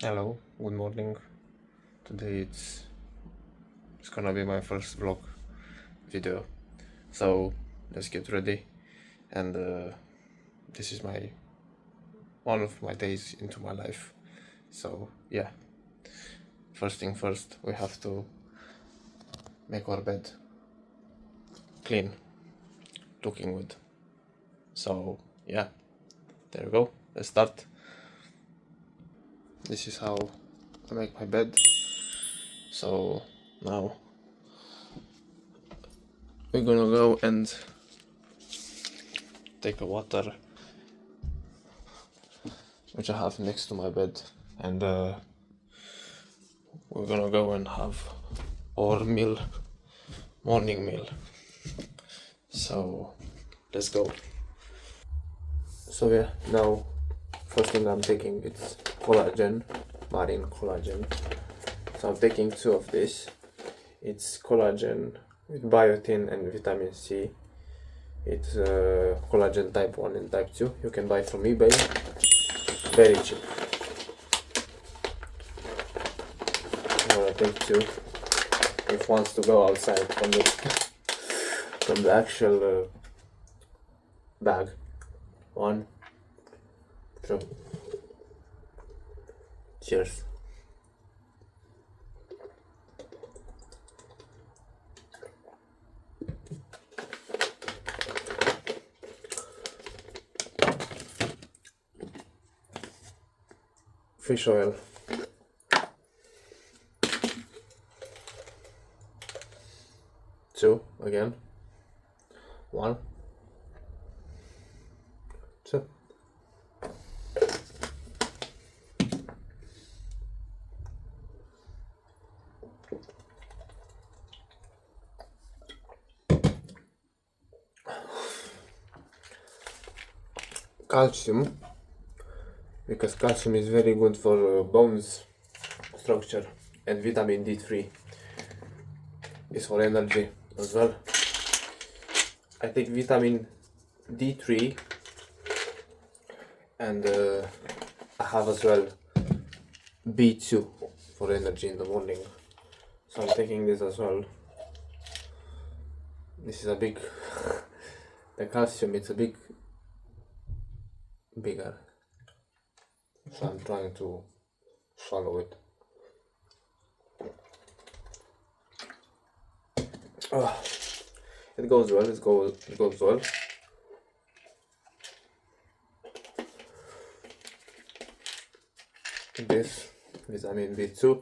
Hello, good morning. Today it's gonna be my first vlog video, so let's get ready. And this is one of my days into my life. So yeah, first thing first, we have to make our bed clean, looking good. So yeah, there we go. Let's start. This is how I make my bed. So now we're gonna go and take a water which I have next to my bed, and we're gonna go and have our morning meal. So let's go. So yeah, now first thing I'm taking is collagen, marine collagen. So I'm taking 2 of this. It's collagen with biotin and vitamin C. It's collagen type 1 and type 2. You can buy from eBay. Very cheap. I'm gonna take 2. If wants to go outside from the actual bag. 1, 2. Cheers. Fish oil. 2 again. 1, 2. Calcium, because calcium is very good for bones structure, and vitamin D3 is for energy as well. I take vitamin D3 and I have as well B2 for energy in the morning, so I'm taking this as well. This is a big the calcium, it's a bigger, so I'm trying to swallow it. It goes well, it goes well. This vitamin B2.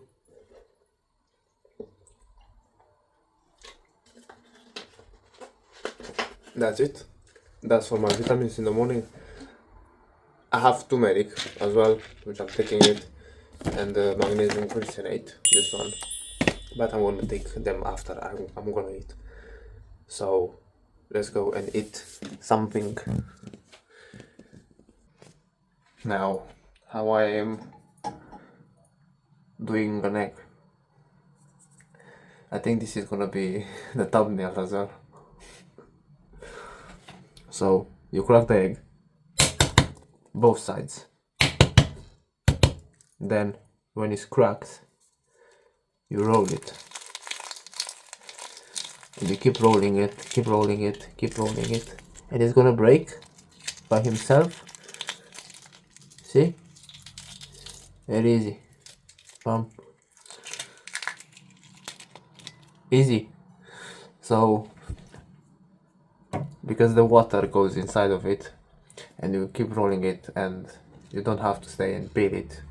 That's it. That's for my vitamins in the morning. I have turmeric as well, which I'm taking it, and magnesium Glicenate, this one, but I'm gonna take them after I'm gonna eat. So let's go and eat something. Now, how I am doing an egg. I think this is gonna be the thumbnail as well. So you crack the egg, both sides. Then when it's cracked, you roll it. And you keep rolling it, keep rolling it, keep rolling it. And it's gonna break by himself. See? Very easy. Bam. Easy. So, because the water goes inside of it, and you keep rolling it, and you don't have to stay and beat it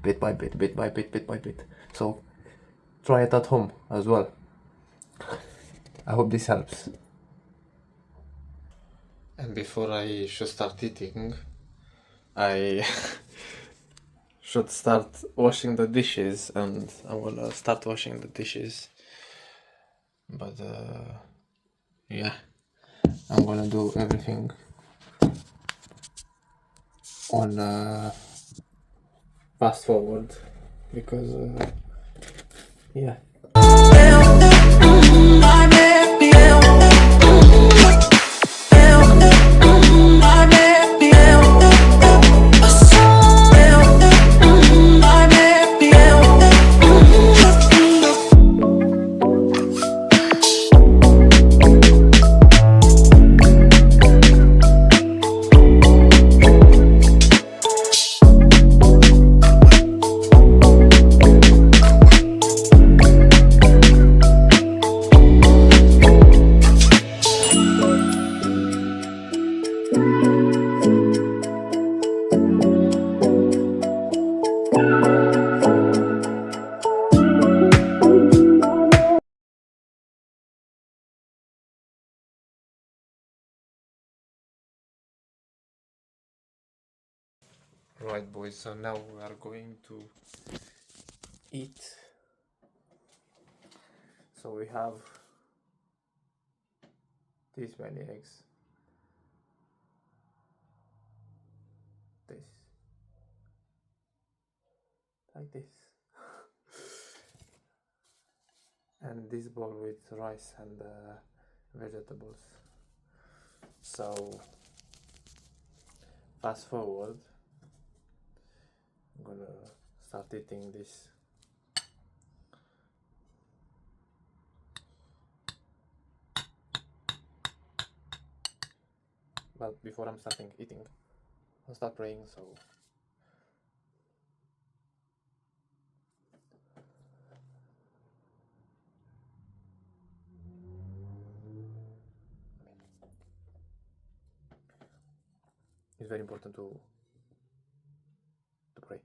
bit by bit, bit by bit, bit by bit. So try it at home as well. I hope this helps. And before I should start eating, I should start washing the dishes, and I will start washing the dishes. But yeah, I'm gonna do everything on fast forward, because yeah. Right, boys, so now we are going to eat. So we have this many eggs. This. Like this. And this bowl with rice and vegetables. So fast forward, I'm gonna start eating this. But before I'm starting eating, I'll start praying. So it's very important to pray.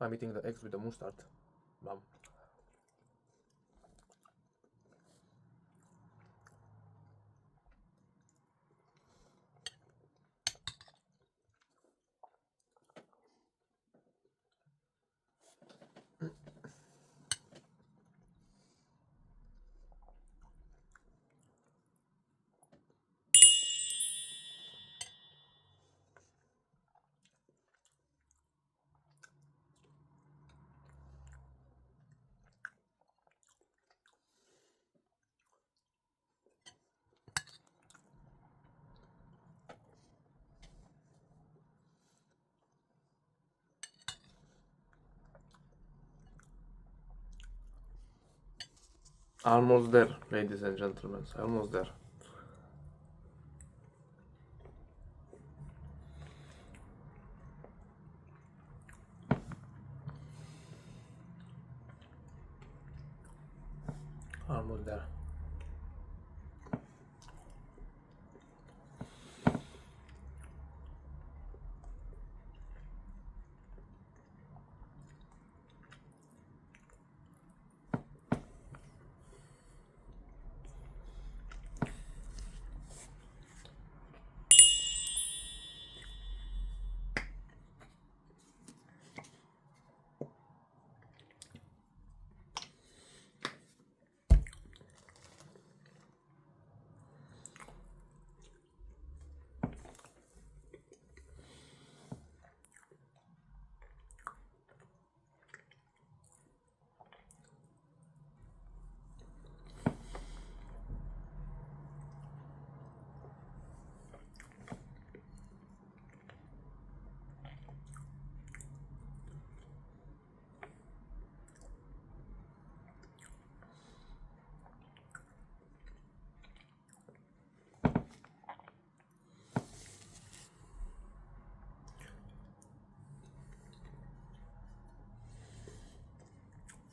I'm eating the eggs with the mustard. Bam. Almost there, ladies and gentlemen. Almost there. Almost there.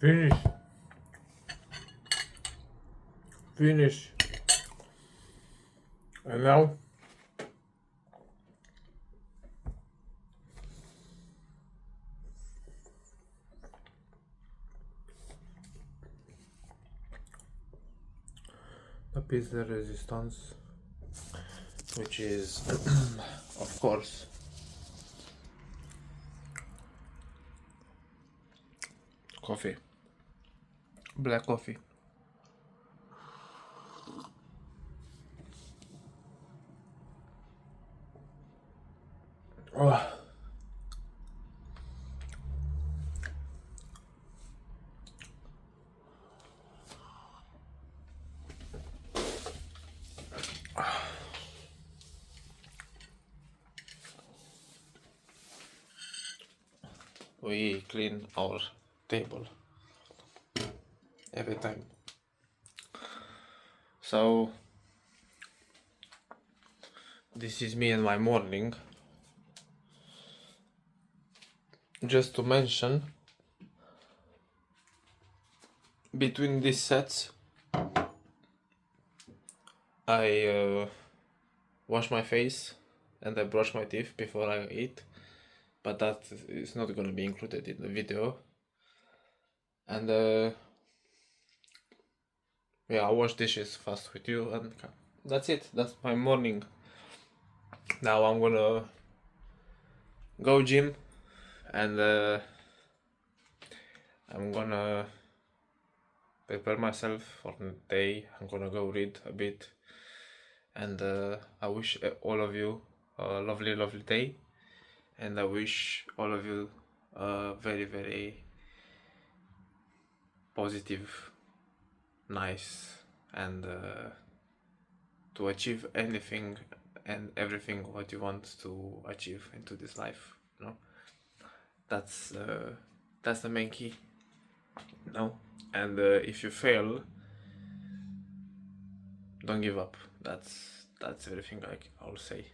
Finish. Finish. And now the piece de resistance, which is of course coffee, black coffee. Oh. We clean our table every time. So this is me and my morning. Just to mention, between these sets I wash my face and I brush my teeth before I eat, but that is not gonna be included in the video. And yeah, I wash dishes fast with you, and that's it. That's my morning. Now I'm gonna go gym, and I'm gonna prepare myself for the day. I'm gonna go read a bit, and I wish all of you a lovely, lovely day, and I wish all of you a very, very positive, nice, and to achieve anything and everything what you want to achieve into this life. You know, that's the main key. You know, and if you fail, don't give up. That's everything I'll say.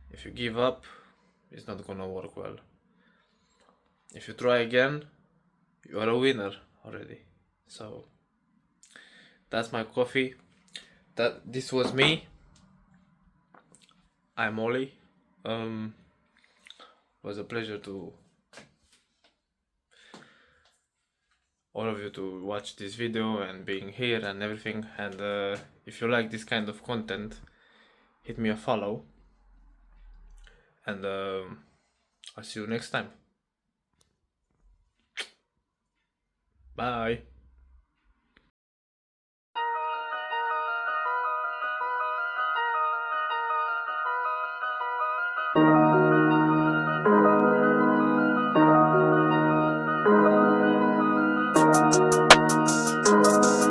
If you give up, it's not gonna work well. If you try again, you are a winner already. So that's my coffee. This was me. I'm Ollie. Was a pleasure to all of you to watch this video and being here and everything. And if you like this kind of content, hit me a follow. And I'll see you next time. Bye.